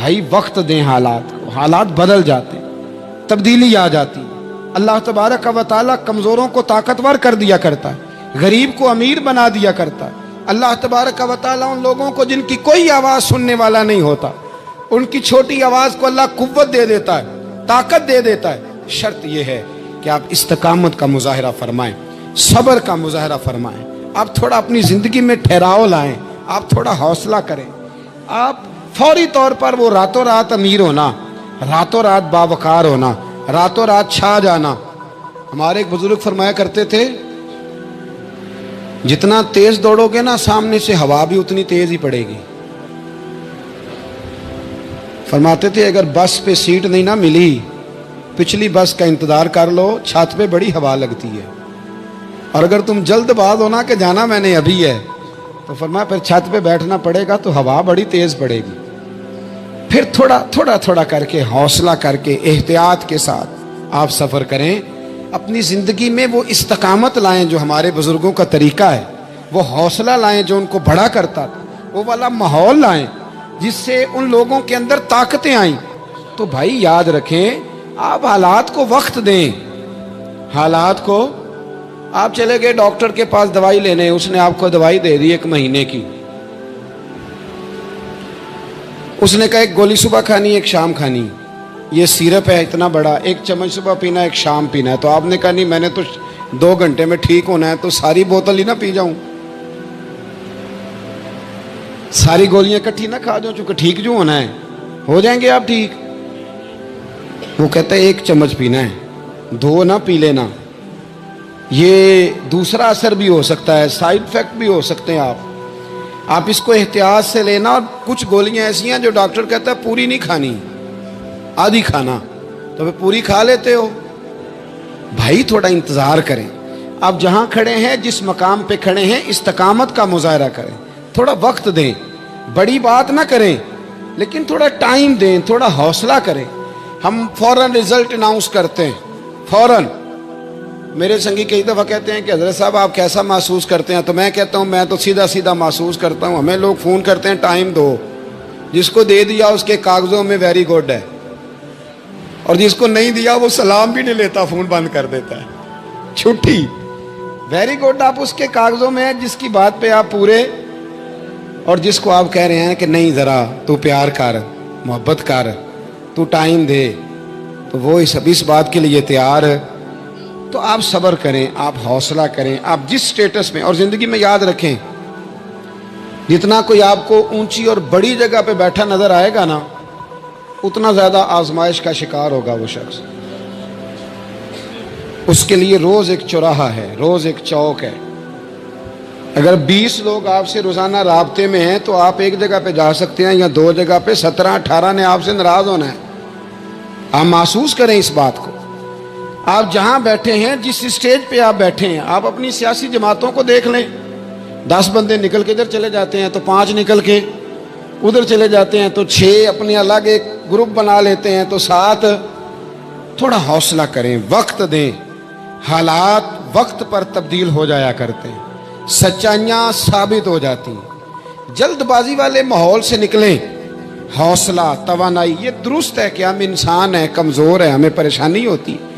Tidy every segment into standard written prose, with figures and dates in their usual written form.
بھائی وقت دیں حالات کو، حالات بدل جاتے ہیں، تبدیلی آ جاتی ہے۔ اللہ تبارک و تعالیٰ کمزوروں کو طاقتور کر دیا کرتا ہے، غریب کو امیر بنا دیا کرتا ہے۔ اللہ تبارک و تعالیٰ ان لوگوں کو جن کی کوئی آواز سننے والا نہیں ہوتا، ان کی چھوٹی آواز کو اللہ قوت دے دیتا ہے، طاقت دے دیتا ہے۔ شرط یہ ہے کہ آپ استقامت کا مظاہرہ فرمائیں، صبر کا مظاہرہ فرمائیں، آپ تھوڑا اپنی زندگی میں ٹھہراؤ لائیں، آپ تھوڑا حوصلہ کریں۔ آپ فوری طور پر وہ راتوں رات امیر ہونا، راتوں رات باوقار ہونا، راتوں رات چھا جانا۔ ہمارے ایک بزرگ فرمایا کرتے تھے، جتنا تیز دوڑو گے نا سامنے سے ہوا بھی اتنی تیز ہی پڑے گی۔ فرماتے تھے اگر بس پہ سیٹ نہیں نہ ملی، پچھلی بس کا انتظار کر لو، چھت پہ بڑی ہوا لگتی ہے، اور اگر تم جلد باز ہونا کہ جانا میں نے ابھی ہے، تو فرمایا پھر چھت پہ بیٹھنا پڑے گا تو ہوا بڑی تیز پڑے گی۔ پھر تھوڑا تھوڑا کر کے، حوصلہ کر کے، احتیاط کے ساتھ آپ سفر کریں، اپنی زندگی میں وہ استقامت لائیں جو ہمارے بزرگوں کا طریقہ ہے، وہ حوصلہ لائیں جو ان کو بڑا کرتا تھا، وہ والا ماحول لائیں جس سے ان لوگوں کے اندر طاقتیں آئیں۔ تو بھائی یاد رکھیں، آپ حالات کو وقت دیں، حالات کو۔ آپ چلے گئے ڈاکٹر کے پاس دوائی لینے، اس نے آپ کو دوائی دے دی 1 مہینے کی، اس نے کہا 1 گولی صبح کھانی 1 شام کھانی، یہ سیرپ ہے اتنا بڑا، 1 چمچ صبح پینا 1 شام پینا ہے۔ تو آپ نے کہا نہیں میں نے تو 2 گھنٹے میں ٹھیک ہونا ہے، تو ساری بوتل ہی نہ پی جاؤں، ساری گولیاں اکٹھی نہ کھا جاؤں، چونکہ ٹھیک جو ہونا ہے ہو جائیں گے آپ ٹھیک۔ وہ کہتا ہے 1 چمچ پینا ہے، 2 نہ پی لینا، یہ دوسرا اثر بھی ہو سکتا ہے، سائیڈ افیکٹ بھی ہو سکتے ہیں، آپ اس کو احتیاط سے لینا۔ اور کچھ گولیاں ایسی ہیں جو ڈاکٹر کہتا ہے پوری نہیں کھانی، آدھی کھانا، تو پھر پوری کھا لیتے ہو۔ بھائی تھوڑا انتظار کریں، آپ جہاں کھڑے ہیں، جس مقام پہ کھڑے ہیں، استقامت کا مظاہرہ کریں، تھوڑا وقت دیں، بڑی بات نہ کریں لیکن تھوڑا ٹائم دیں، تھوڑا حوصلہ کریں۔ ہم فوراً رزلٹ اناؤنس کرتے ہیں، فوراً۔ میرے سنگی کئی دفعہ کہتے ہیں کہ حضرت صاحب آپ کیسا محسوس کرتے ہیں، تو میں کہتا ہوں میں تو سیدھا محسوس کرتا ہوں۔ ہمیں لوگ فون کرتے ہیں ٹائم دو، جس کو دے دیا اس کے کاغذوں میں ویری گڈ ہے، اور جس کو نہیں دیا وہ سلام بھی نہیں لیتا، فون بند کر دیتا ہے، چھٹی۔ ویری گڈ آپ اس کے کاغذوں میں ہے جس کی بات پہ آپ پورے، اور جس کو آپ کہہ رہے ہیں کہ نہیں ذرا تو پیار کر، محبت کر، تو ٹائم دے، تو وہ اس بات کے لیے تیار ہے۔ تو آپ صبر کریں، آپ حوصلہ کریں، آپ جس سٹیٹس میں، اور زندگی میں یاد رکھیں جتنا کوئی آپ کو اونچی اور بڑی جگہ پہ بیٹھا نظر آئے گا نا، اتنا زیادہ آزمائش کا شکار ہوگا وہ شخص۔ اس کے لیے روز ایک چوراہا ہے، روز ایک چوک ہے۔ اگر 20 لوگ آپ سے روزانہ رابطے میں ہیں تو آپ ایک جگہ پہ جا سکتے ہیں، یا 2 جگہ پہ 17-18 نے آپ سے ناراض ہونا ہے۔ آپ محسوس کریں اس بات کو۔ آپ جہاں بیٹھے ہیں، جس اسٹیج پہ آپ بیٹھے ہیں، آپ اپنی سیاسی جماعتوں کو دیکھ لیں، 10 بندے نکل کے ادھر چلے جاتے ہیں تو 5 نکل کے ادھر چلے جاتے ہیں، تو 6 اپنے الگ ایک گروپ بنا لیتے ہیں، تو 7۔ تھوڑا حوصلہ کریں، وقت دیں، حالات وقت پر تبدیل ہو جایا کرتے ہیں، سچائیاں ثابت ہو جاتی ہیں۔ جلد بازی والے ماحول سے نکلیں، حوصلہ، توانائی، یہ درست ہے کہ ہم انسان ہیں، کمزور ہیں، ہمیں پریشانی ہوتی ہے،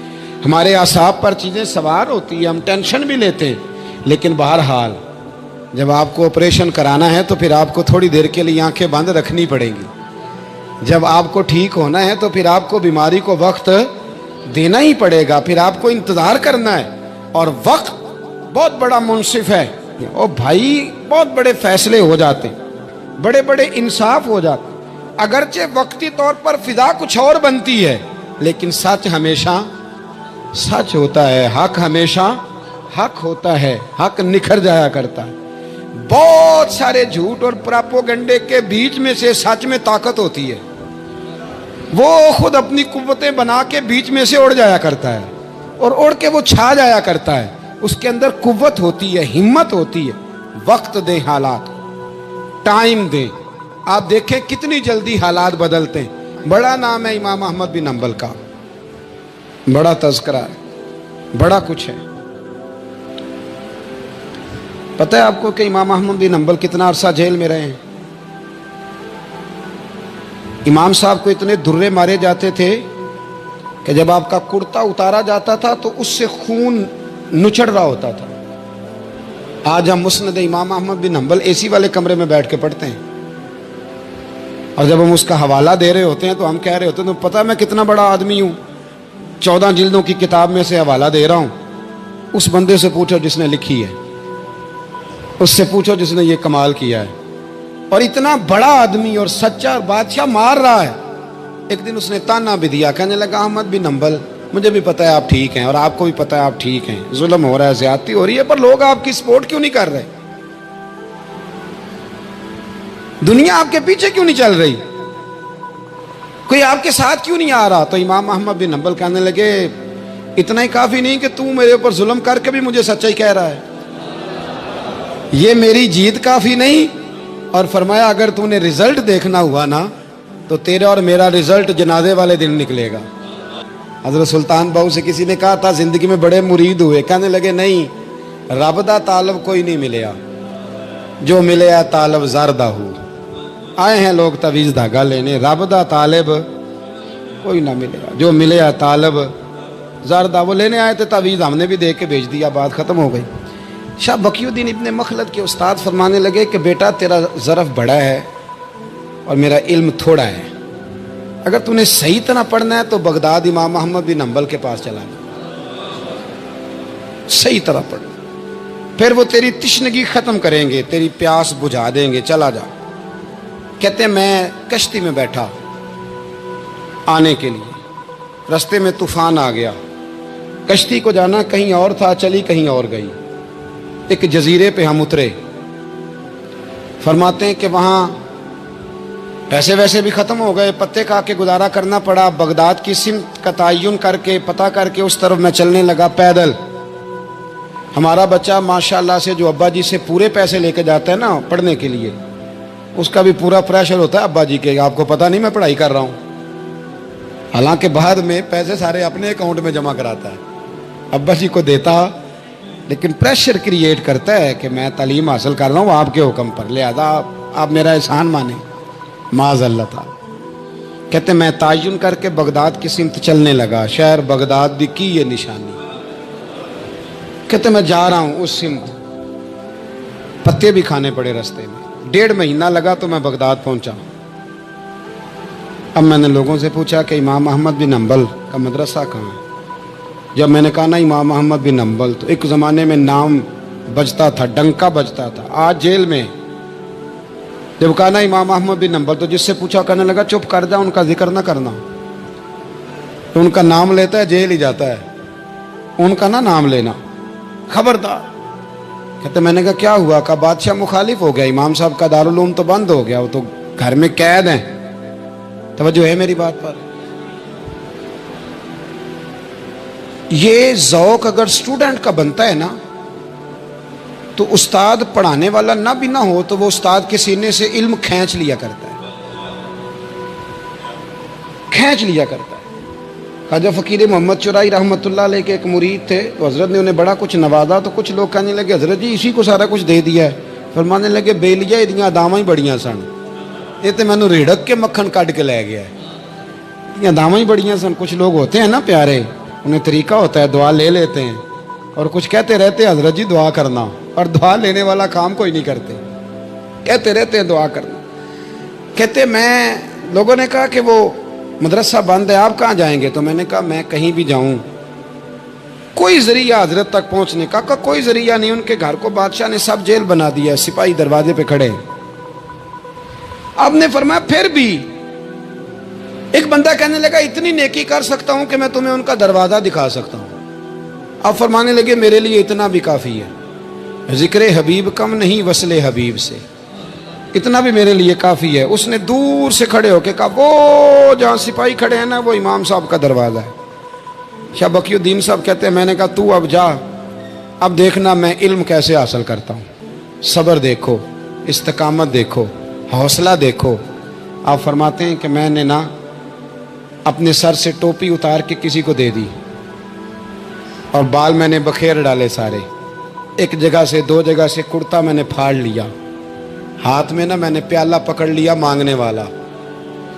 ہمارے اعصاب پر چیزیں سوار ہوتی ہیں، ہم ٹینشن بھی لیتے ہیں، لیکن بہرحال جب آپ کو آپریشن کرانا ہے تو پھر آپ کو تھوڑی دیر کے لیے آنکھیں بند رکھنی پڑیں گی۔ جب آپ کو ٹھیک ہونا ہے تو پھر آپ کو بیماری کو وقت دینا ہی پڑے گا، پھر آپ کو انتظار کرنا ہے، اور وقت بہت بڑا منصف ہے۔ اور بھائی بہت بڑے فیصلے ہو جاتے ہیں، بڑے بڑے انصاف ہو جاتے ہیں، اگرچہ وقتی طور پر فضا کچھ اور بنتی ہے، لیکن سچ ہمیشہ سچ ہوتا ہے، حق ہمیشہ حق ہوتا ہے، حق نکھر جایا کرتا ہے۔ بہت سارے جھوٹ اور پراپوگنڈے کے بیچ میں سے سچ میں طاقت ہوتی ہے، وہ خود اپنی قوتیں بنا کے بیچ میں سے اڑ جایا کرتا ہے، اور اڑ کے وہ چھا جایا کرتا ہے، اس کے اندر قوت ہوتی ہے، ہمت ہوتی ہے۔ وقت دیں، حالات ٹائم دیں، آپ دیکھیں کتنی جلدی حالات بدلتے ہیں۔ بڑا نام ہے امام احمد بن حنبل کا، بڑا تذکرہ ہے، بڑا کچھ ہے۔ پتہ ہے آپ کو کہ امام احمد بن حنبل کتنا عرصہ جیل میں رہے ہیں؟ امام صاحب کو اتنے درے مارے جاتے تھے کہ جب آپ کا کرتا اتارا جاتا تھا تو اس سے خون نچڑ رہا ہوتا تھا. آج ہم مسند امام احمد بن حنبل اے سی والے کمرے میں بیٹھ کے پڑھتے ہیں، اور جب ہم اس کا حوالہ دے رہے ہوتے ہیں تو ہم کہہ رہے ہوتے ہیں تو پتہ میں کتنا بڑا آدمی ہوں، 14 جلدوں کی کتاب میں سے حوالہ دے رہا ہوں. اس بندے سے پوچھو جس نے لکھی ہے، اس سے پوچھو جس نے یہ کمال کیا ہے. اور اتنا بڑا آدمی اور سچا بادشاہ مار رہا ہے. ایک دن اس نے تانا بھی دیا، کہنے لگا احمد بن حنبل مجھے بھی پتہ ہے آپ ٹھیک ہیں اور آپ کو بھی پتہ ہے آپ ٹھیک ہیں، ظلم ہو رہا ہے، زیادتی ہو رہی ہے، پر لوگ آپ کی سپورٹ کیوں نہیں کر رہے؟ دنیا آپ کے پیچھے کیوں نہیں چل رہی؟ کوئی آپ کے ساتھ کیوں نہیں آ رہا؟ تو امام احمد بن حنبل کہنے لگے اتنا ہی کافی نہیں کہ تو میرے اوپر ظلم کر کے بھی مجھے سچائی کہہ رہا ہے، یہ میری جیت کافی نہیں. اور فرمایا اگر تو نے رزلٹ دیکھنا ہوا نا تو تیرا اور میرا رزلٹ جنازے والے دن نکلے گا. حضرت سلطان بہو سے کسی نے کہا تھا زندگی میں بڑے مرید ہوئے، کہنے لگے نہیں، رب دا طالب کوئی نہیں ملیا، جو ملیا طالب زردہ ہو. آئے ہیں لوگ تعویذ دھاگا لینے، رب دا طالب کوئی نہ ملیا، جو ملیا طالب زردہ. وہ لینے آئے تھے تعویذ، ہم نے بھی دے کے بھیج دیا، بات ختم ہو گئی. شاہ بقی الدین ابن مخلد کے استاد فرمانے لگے کہ بیٹا تیرا ظرف بڑا ہے اور میرا علم تھوڑا ہے، اگر تو نے صحیح طرح پڑھنا ہے تو بغداد امام احمد بن حنبل کے پاس چلا جا، صحیح طرح پڑھ، پھر وہ تیری تشنگی ختم کریں گے، تیری پیاس بجھا دیں گے، چلا جا. کہتے ہیں میں کشتی میں بیٹھا آنے کے لیے، رستے میں طوفان آ گیا، کشتی کو جانا کہیں اور تھا، چلی کہیں اور گئی. ایک جزیرے پہ ہم اترے. فرماتے ہیں کہ وہاں پیسے ویسے بھی ختم ہو گئے، پتے کھا کے گزارا کرنا پڑا. بغداد کی سمت کا تعین کر کے پتہ کر کے اس طرف میں چلنے لگا پیدل. ہمارا بچہ ماشاءاللہ سے جو ابا جی سے پورے پیسے لے کے جاتا ہے نا پڑھنے کے لیے، اس کا بھی پورا پریشر ہوتا ہے ابا جی کے، آپ کو پتہ نہیں میں پڑھائی کر رہا ہوں، حالانکہ بعد میں پیسے سارے اپنے اکاؤنٹ میں جمع کراتا ہے، ابا جی کو دیتا، لیکن پریشر کریٹ کرتا ہے کہ میں تعلیم حاصل کر رہا ہوں آپ کے حکم پر، لہذا آپ میرا احسان مانیں. معاذ اللہ تعالی. کہتے میں تعین کر کے بغداد کی سمت چلنے لگا، شہر بغداد دی کی یہ نشانی. کہتے میں جا رہا ہوں اس سمت، پتے بھی کھانے پڑے رستے میں. 1.5 مہینہ لگا تو میں بغداد پہنچا. اب میں نے لوگوں سے پوچھا کہ امام احمد بن حنبل کا مدرسہ کہاں ہے؟ جب میں نے کہا نا امام احمد بن حنبل، تو ایک زمانے میں نام بجتا تھا، ڈنکا بجتا تھا. آج جیل میں. جب کہا نا امام احمد بن حنبل تو جس سے پوچھا کہنے لگا چپ کر جا، ان کا ذکر نہ کرنا. تو ان کا نام لیتا ہے جیل ہی جاتا ہے، ان کا نہ نام لینا، خبردار. کہتے میں نے کہا کیا ہوا؟ کہا بادشاہ مخالف ہو گیا، امام صاحب کا دارالعلوم تو بند ہو گیا، وہ تو گھر میں قید ہیں. توجہ ہے میری بات پر؟ یہ ذوق اگر اسٹوڈنٹ کا بنتا ہے نا تو استاد پڑھانے والا نہ بھی نہ ہو تو وہ استاد کے سینے سے علم کھینچ لیا کرتا ہے، کھینچ لیا کرتا ہے. خواجہ فقیر محمد چرائی رحمۃ اللہ علیہ کے ایک مرید تھے، تو حضرت نے انہیں بڑا کچھ نوازا. تو کچھ لوگ کہنے لگے حضرت جی اسی کو سارا کچھ دے دیا ہے. فرمانے لگے بیلیاں ادیاں داواں ہی بڑیاں سن، یہ تو مینوں ریڑک کے مکھن کٹ کے لے گیا ہے. یہ داواں ہی بڑیاں سن. کچھ لوگ ہوتے ہیں نا پیارے، انہیں طریقہ ہوتا ہے دعا لے لیتے ہیں اور کچھ کہتے رہتے ہیں حضرت جی دعا کرنا، اور دعا لینے والا کام کوئی نہیں کرتے، کہتے رہتے ہیں دعا کرنا. کہتے میں لوگوں نے کہا کہ وہ مدرسہ بند ہے، آپ کہاں جائیں گے؟ تو میں نے کہا میں کہیں بھی جاؤں کوئی ذریعہ حضرت تک پہنچنے کا. کوئی ذریعہ نہیں. ان کے گھر کو بادشاہ نے سب جیل بنا دیا، سپاہی دروازے پہ کھڑے. آپ نے فرمایا پھر بھی ایک بندہ کہنے لگا اتنی نیکی کر سکتا ہوں کہ میں تمہیں ان کا دروازہ دکھا سکتا ہوں. آپ فرمانے لگے میرے لیے اتنا بھی کافی ہے، ذکر حبیب کم نہیں وصل حبیب سے، اتنا بھی میرے لیے کافی ہے. اس نے دور سے کھڑے ہو کے کہا وہ جہاں سپاہی کھڑے ہیں نا وہ امام صاحب کا دروازہ ہے. شاہ بقی الدین صاحب کہتے ہیں میں نے کہا تو اب جا، اب دیکھنا میں علم کیسے حاصل کرتا ہوں. صبر دیکھو، استقامت دیکھو، حوصلہ دیکھو. آپ فرماتے ہیں کہ میں نے نا اپنے سر سے ٹوپی اتار کے کسی کو دے دی اور بال میں نے بخیر ڈالے سارے. ایک جگہ سے 2 جگہ سے کرتا میں نے پھاڑ لیا، ہاتھ میں نا میں نے پیالہ پکڑ لیا مانگنے والا.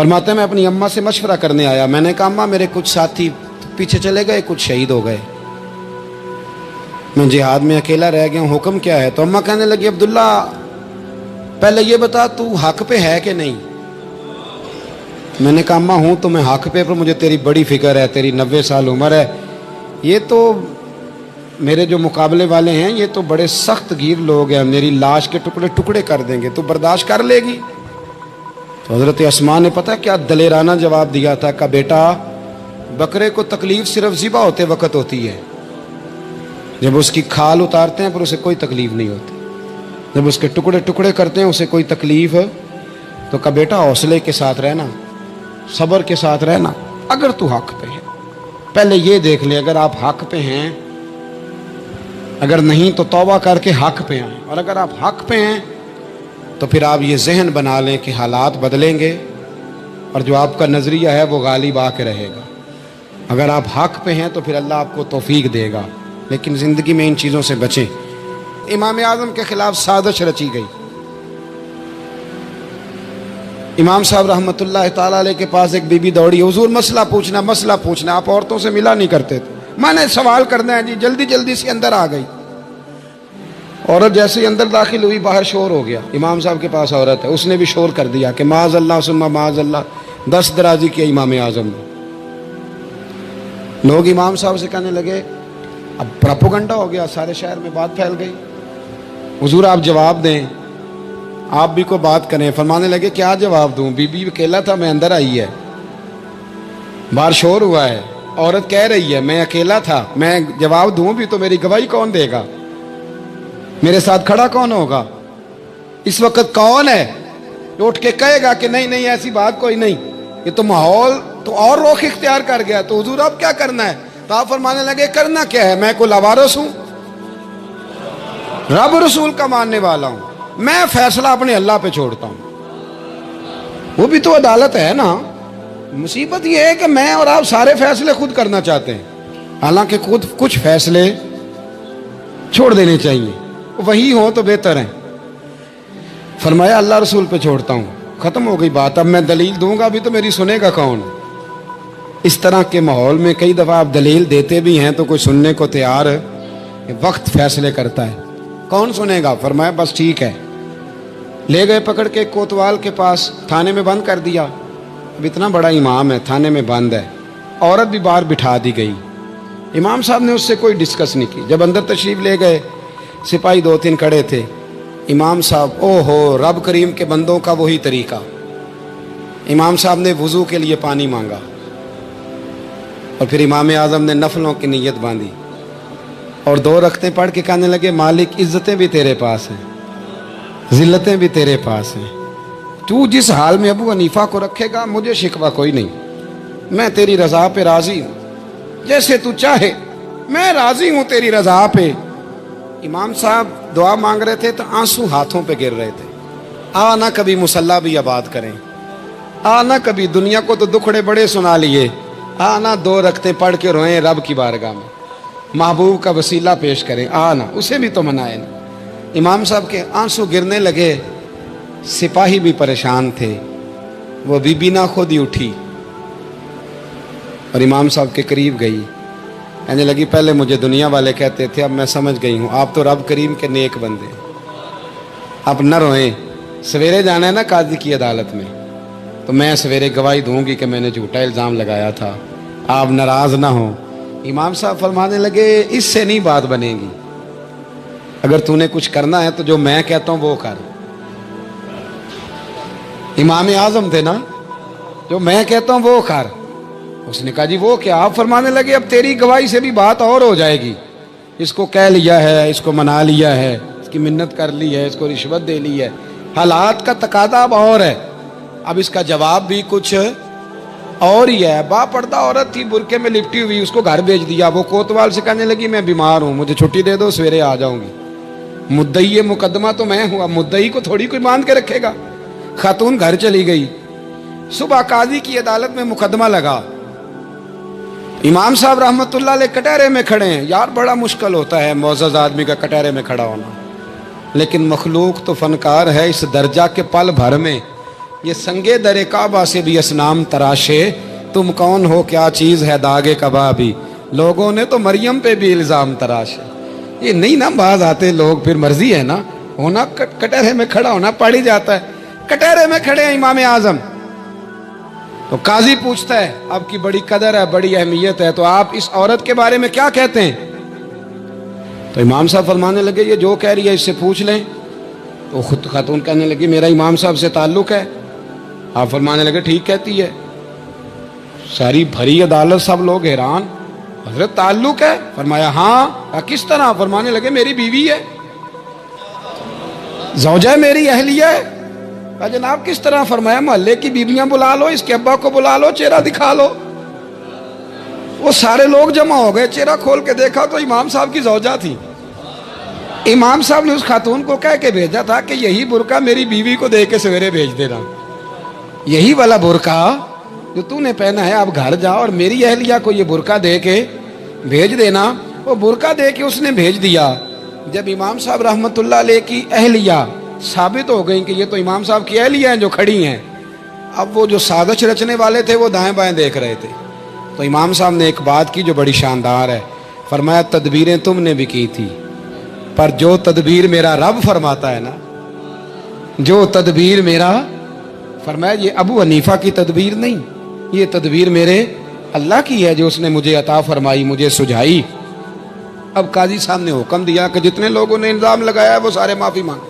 فرماتے ہیں میں اپنی اماں سے مشورہ کرنے آیا، میں نے کہا اماں میرے کچھ ساتھی پیچھے چلے گئے، کچھ شہید ہو گئے، میں جہاد میں اکیلا رہ گیا ہوں، حکم کیا ہے؟ تو اماں کہنے لگی عبداللہ پہلے یہ بتا تو حق پہ ہے کہ نہیں؟ میں نے کہا اماں ہوں تو میں حق پہ، پر مجھے تیری بڑی فکر ہے، تیری 90 سال عمر ہے، یہ تو میرے جو مقابلے والے ہیں یہ تو بڑے سخت گیر لوگ ہیں، میری لاش کے ٹکڑے ٹکڑے کر دیں گے، تو برداشت کر لے گی؟ تو حضرت اسماء نے پتہ کیا دلیرانہ جواب دیا تھا کہ بیٹا بکرے کو تکلیف صرف ذبح ہوتے وقت ہوتی ہے، جب اس کی کھال اتارتے ہیں پر اسے کوئی تکلیف نہیں ہوتی، جب اس کے ٹکڑے ٹکڑے کرتے ہیں اسے کوئی تکلیف، تو کہا بیٹا حوصلے کے ساتھ رہنا، صبر کے ساتھ رہنا، اگر تو حق پہ ہے پہلے یہ دیکھ لے، اگر آپ حق پہ ہیں، اگر نہیں تو توبہ کر کے حق پہ آئیں، اور اگر آپ حق پہ ہیں تو پھر آپ یہ ذہن بنا لیں کہ حالات بدلیں گے اور جو آپ کا نظریہ ہے وہ غالب آ کے رہے گا، اگر آپ حق پہ ہیں تو پھر اللہ آپ کو توفیق دے گا، لیکن زندگی میں ان چیزوں سے بچیں۔ امام اعظم کے خلاف سازش رچی گئی، امام صاحب رحمۃ اللہ تعالیٰ علیہ کے پاس ایک بی بی دوڑی، حضور مسئلہ پوچھنا، آپ عورتوں سے ملا نہیں کرتے تھے، میں نے سوال کرنا ہے جی، جلدی جلدی سے اندر آ گئی، عورت جیسے ہی اندر داخل ہوئی باہر شور ہو گیا، امام صاحب کے پاس عورت ہے، اس نے بھی شور کر دیا کہ معاذ اللہ ثم معاذ اللہ، 10 درازی کیا امام اعظم نے۔ لوگ امام صاحب سے کہنے لگے اب پراپوگنڈا ہو گیا، سارے شہر میں بات پھیل گئی، حضور آپ جواب دیں، آپ بھی کو بات کریں۔ فرمانے لگے کیا جواب دوں، بی بی اکیلا تھا، میں اندر آئی ہے، باہر شور ہوا ہے، عورت کہہ رہی ہے میں اکیلا تھا، میں جواب دوں بھی تو میری گواہی کون دے گا، میرے ساتھ کھڑا کون ہوگا، اس وقت کون ہے جو اٹھ کے کہے گا کہ نہیں نہیں ایسی بات کوئی نہیں، یہ تو ماحول تو اور رخ اختیار کر گیا، تو حضور اب کیا کرنا ہے؟ تو آپ فرمانے لگے کرنا کیا ہے، میں کوئی لاوارث ہوں، رب رسول کا ماننے والا ہوں، میں فیصلہ اپنے اللہ پہ چھوڑتا ہوں، وہ بھی تو عدالت ہے نا۔ مصیبت یہ ہے کہ میں اور آپ سارے فیصلے خود کرنا چاہتے ہیں، حالانکہ خود کچھ فیصلے چھوڑ دینے چاہیے، وہی ہو تو بہتر ہے۔ فرمایا اللہ رسول پہ چھوڑتا ہوں، ختم ہو گئی بات، اب میں دلیل دوں گا بھی تو میری سنے گا کون؟ اس طرح کے ماحول میں کئی دفعہ آپ دلیل دیتے بھی ہیں تو کوئی سننے کو تیار ہے، وقت فیصلے کرتا ہے، کون سنے گا؟ فرمایا بس ٹھیک ہے، لے گئے پکڑ کے کوتوال کے پاس، تھانے میں بند کر دیا، اب اتنا بڑا امام ہے تھانے میں بند ہے، عورت بھی باہر بٹھا دی گئی، امام صاحب نے اس سے کوئی ڈسکس نہیں کی، جب اندر تشریف لے گئے سپاہی 2-3 کھڑے تھے، امام صاحب او ہو رب کریم کے بندوں کا وہی طریقہ، امام صاحب نے وضو کے لیے پانی مانگا اور پھر امام اعظم نے نفلوں کی نیت باندھی اور 2 رکعتیں پڑھ کے کہنے لگے مالک عزتیں بھی تیرے پاس ہیں، ذلتیں بھی تیرے پاس ہیں، تو جس حال میں ابو حنیفہ کو رکھے گا مجھے شکوہ کوئی نہیں، میں تیری رضا پہ راضی ہوں، جیسے تو چاہے میں راضی ہوں تیری رضا پہ۔ امام صاحب دعا مانگ رہے تھے تو آنسو ہاتھوں پہ گر رہے تھے، نہ کبھی مصلی بھی آباد کریں، نہ کبھی دنیا کو تو دکھڑے بڑے سنا لیے، نہ 2 رکعتیں پڑھ کے روئیں رب کی بارگاہ میں، محبوب کا وسیلہ پیش کریں، نہ اسے بھی تو منائیں نا۔ امام صاحب کے آنسو گرنے لگے، سپاہی بھی پریشان تھے، وہ بی بی نہ خود ہی اٹھی اور امام صاحب کے قریب گئی، کہنے لگی پہلے مجھے دنیا والے کہتے تھے، اب میں سمجھ گئی ہوں آپ تو رب کریم کے نیک بندے، اب نہ روئیں، سویرے جانا ہے نا قاضی کی عدالت میں، تو میں سویرے گواہی دوں گی کہ میں نے جھوٹا الزام لگایا تھا، آپ ناراض نہ ہوں۔ امام صاحب فرمانے لگے اس سے نہیں بات بنے گی، اگر تو نے کچھ کرنا ہے تو جو میں کہتا ہوں وہ کر، امام اعظم تھے نا، جو میں کہتا ہوں وہ کر۔ اس نے کہا جی وہ کیا؟ آپ فرمانے لگے اب تیری گواہی سے بھی بات اور ہو جائے گی، اس کو کہہ لیا ہے، اس کو منا لیا ہے، اس کی منت کر لی ہے، اس کو رشوت دے لی ہے، حالات کا تقاضا اب اور ہے، اب اس کا جواب بھی کچھ اور ہی ہے۔ با پردہ عورت تھی، برقعے میں لپٹی ہوئی، اس کو گھر بھیج دیا، وہ کوتوال سے کہنے لگی میں بیمار ہوں، مجھے چھٹی دے دو، سویرے آ جاؤں گی، مدعی مقدمہ تو میں ہوں، اب مدعی کو تھوڑی کوئی باندھ کے رکھے گا۔ خاتون گھر چلی گئی، صبح قاضی کی عدالت میں مقدمہ لگا، امام صاحب رحمۃ اللہ علیہ کٹہرے میں کھڑے ہیں، یار بڑا مشکل ہوتا ہے معزز آدمی کا کٹہرے میں کھڑا ہونا، لیکن مخلوق تو فنکار ہے، اس درجہ کے پل بھر میں یہ سنگے در کعبہ سے بھی اسنام تراشے، تم کون ہو کیا چیز ہے داغے کبابی، لوگوں نے تو مریم پہ بھی الزام تراشے۔ یہ نہیں نا باز آتے لوگ، پھر مرضی ہے نا، ہونا کٹہرے میں کھڑا ہونا پڑ ہی جاتا ہے۔ کٹہرے میں کھڑے ہیں امام اعظم، تو قاضی پوچھتا ہے آپ کی بڑی قدر ہے، بڑی اہمیت ہے، تو آپ اس عورت کے بارے میں کیا کہتے ہیں؟ تو امام صاحب فرمانے لگے یہ جو کہہ رہی ہے اس سے پوچھ لیں۔ تو خود خاتون کہنے لگی میرا امام صاحب سے تعلق ہے۔ آپ فرمانے لگے ٹھیک کہتی ہے۔ ساری بھری عدالت سب لوگ حیران، حضرت تعلق ہے؟ فرمایا ہاں۔ کس طرح؟ فرمانے لگے میری بیوی ہے، زوجہ میری اہلیہ ہے۔ کہا جناب کس طرح؟ فرمایا محلے کی بیویاں بلا لو، اس کے ابا کو بلا لو، چہرہ دکھا لو۔ وہ سارے لوگ جمع ہو گئے، چہرہ کھول کے دیکھا تو امام صاحب کی زوجہ تھی۔ امام صاحب نے اس خاتون کو کہہ کے بھیجا تھا کہ یہی برقع میری بیوی کو دے کے سویرے بھیج دینا، یہی والا برقع جو تو نے پہنا ہے، اب گھر جا اور میری اہلیہ کو یہ برقع دے کے بھیج دینا۔ وہ برقع دے کے اس نے بھیج دیا۔ جب امام صاحب رحمت اللہ علیہ کی اہلیہ ثابت ہو گئی کہ یہ تو امام صاحب کی اہلیہ ہیں جو کھڑی ہیں، اب وہ جو سازش رچنے والے تھے وہ دائیں بائیں دیکھ رہے تھے۔ تو امام صاحب نے ایک بات کی جو بڑی شاندار ہے، فرمایا تدبیریں تم نے بھی کی تھی، پر جو تدبیر میرا رب فرماتا ہے نا، جو تدبیر میرا، فرمایا یہ ابو حنیفہ کی تدبیر نہیں، یہ تدبیر میرے اللہ کی ہے جو اس نے مجھے عطا فرمائی، مجھے سجھائی۔ اب قاضی صاحب نے حکم دیا کہ جتنے لوگوں نے الزام لگایا ہے وہ سارے معافی مانگیں،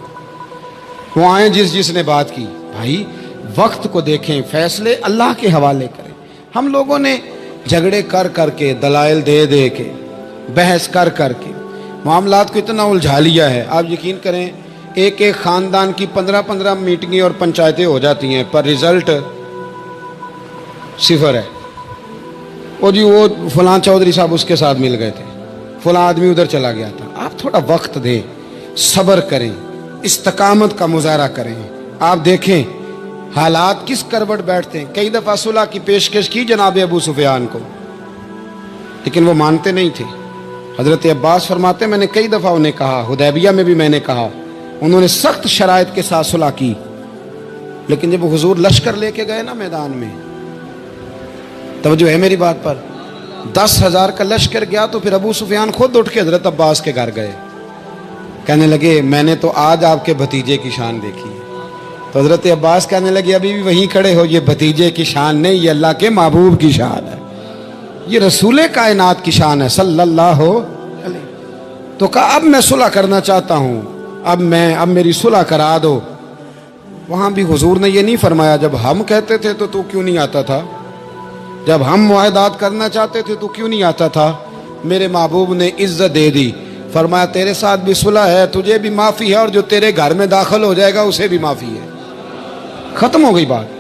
وہ آئیں جس نے بات کی۔ بھائی وقت کو دیکھیں، فیصلے اللہ کے حوالے کریں۔ ہم لوگوں نے جھگڑے کر کر کے، دلائل دے دے کے، بحث کر کر کے معاملات کو اتنا الجھا لیا ہے۔ آپ یقین کریں ایک ایک خاندان کی 15 میٹنگیں اور پنچایتیں ہو جاتی ہیں، پر رزلٹ صفر ہے۔ وہ جی وہ فلاں چودھری صاحب اس کے ساتھ مل گئے تھے، فلاں آدمی ادھر چلا گیا تھا۔ آپ تھوڑا وقت دیں، صبر کریں، استقامت کا مظاہرہ کریں۔ آپ دیکھیں حالات کس کروٹ بیٹھتے ہیں۔ کئی دفعہ صلح کی پیشکش کی جناب ابو سفیان کو، لیکن وہ مانتے نہیں تھے۔ حضرت عباس فرماتے میں نے کئی دفعہ انہیں کہا، حدیبیہ میں بھی میں نے کہا، انہوں نے سخت شرائط کے ساتھ صلح کی، لیکن جب حضور لشکر لے کے گئے نا میدان میں، توجہ ہے میری بات پر، 10,000 کا لشکر گیا تو پھر ابو سفیان خود اٹھ کے حضرت عباس کے گھر گئے، کہنے لگے میں نے تو آج آپ کے بھتیجے کی شان دیکھی ہے۔ تو حضرت عباس کہنے لگے ابھی بھی وہیں کھڑے ہو، یہ بھتیجے کی شان نہیں، یہ اللہ کے محبوب کی شان ہے، یہ رسول کائنات کی شان ہے صلی اللہ علیہ۔ تو کہا اب میں صلح کرنا چاہتا ہوں، اب میری صلح کرا دو۔ وہاں بھی حضور نے یہ نہیں فرمایا جب ہم کہتے تھے تو کیوں نہیں آتا تھا، جب ہم معاہدات کرنا چاہتے تھے تو کیوں نہیں آتا تھا۔ میرے محبوب نے عزت دے دی، فرمایا تیرے ساتھ بھی صلح ہے، تجھے بھی معافی ہے، اور جو تیرے گھر میں داخل ہو جائے گا اسے بھی معافی ہے۔ ختم ہو گئی بات۔